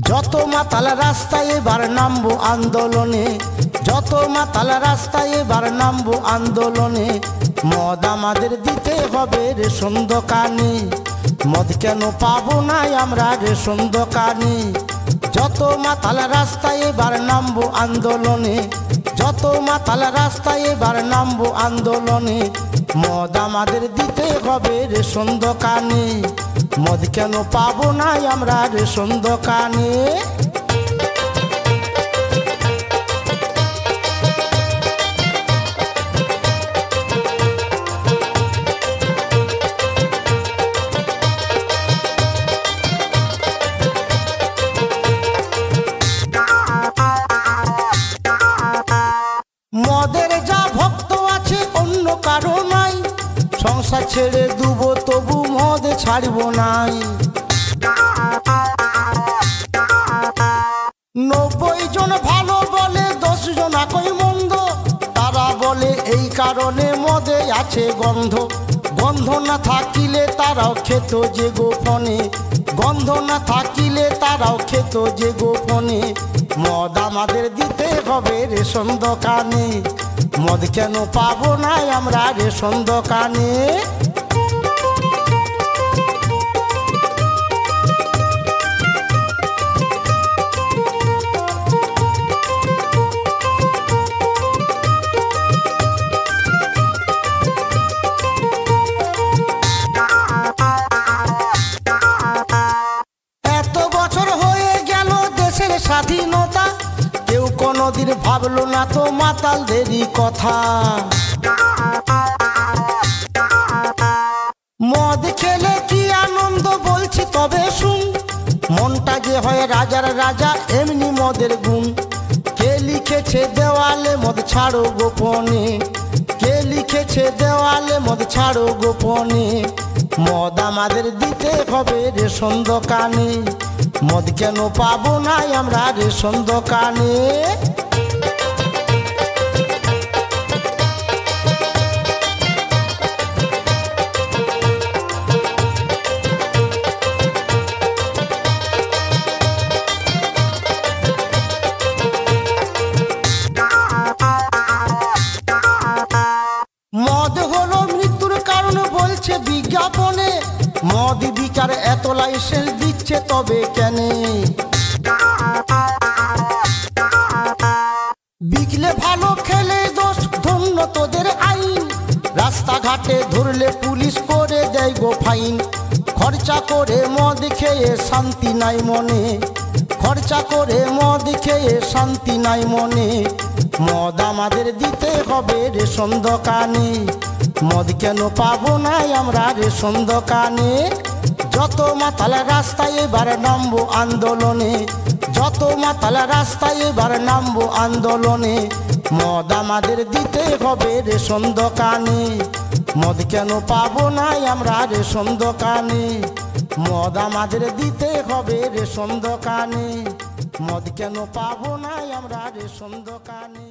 যত মাতাল রাস্তায় এবার নামবো আন্দোলনে, যত মাতাল রাস্তায় এবার নামবো আন্দোলনে। মদ আমাদের দিতে হবে রেশন দোকানে, মদ কেন পাবো না আমরা রেশন দোকানে। যত মাতাল রাস্তায় এবার নামবো আন্দোলনে, যত মাতাল রাস্তায় এবার নামবো আন্দোলনে। মদ আমাদের দিতে হবে রেশন দোকানে, মদ কেন পাবো না আমরা রেশন দোকানে। মদের যা ভক্ত আছে অন্য কারো নাই, সংসার ছেড়ে দুবো তবু মদ ছাড়বো নাই। 90 জন ভালো বলে 10 জন একই মন্দ, তারা বলে এই কারণে মদে আছে গন্ধ। গন্ধ না থাকিলে তারাও খেত যে গোপনে, গন্ধ না থাকিলে তারাও খেত যে গোপনে। মদ আমাদের দিতে হবে রেশন দোকানে, মদ কেন পাবো না আমরা রেশন দোকানে। এত বছর হয়ে গেল দেশের স্বাধীনতা, কেউ কোনদিন ভাবলো না তো মাতালদেরই কথা। মদ খেলে কি আনন্দ বলছি তবে শুন, মনটা যে হয় রাজার রাজা এমনি মদের গুণ। কে লিখেছে দেওয়ালে মদ ছাড়ো গোপনে, কে লিখেছে দেওয়ালে মদ ছাড়ো গোপনে। মদ আমাদের দিতে হবে রেশন দোকানে, মদ কেন পাবো না আমরা রেশন দোকানে। মদ হলো মৃত্যুর কারণ বলছে বিজ্ঞাপনে, মদ বিকার এত লাইসেন্স দিচ্ছে তবে কেন? বিকলে ভালো খেলে দোষ ধন্য তোদের আইন, রাস্তাঘাটে ধরলে পুলিশ করে দেয় গো ফাইন। খরচা করে মদ খেয়ে শান্তি নাই মনে, খরচা করে মদ খেয়ে শান্তি নাই মনে। মদ আমাদের দিতে হবে রেশন দোকানে, মদ কেন পাবো না আমরা রেশন দোকানে। যত মাতাল রাস্তায় এবার নামবো আন্দোলনে, যত মাতাল রাস্তায় এবার নামবো আন্দোলনে। মদ আমাদের দিতে হবে রেশন দোকানে, মদ কেন পাবো না আমরা রেশন দোকানে। মদ আমাদের দিতে হবে রেশন দোকানে, মদ কেন পাবো না আমরা রেশন দোকানে।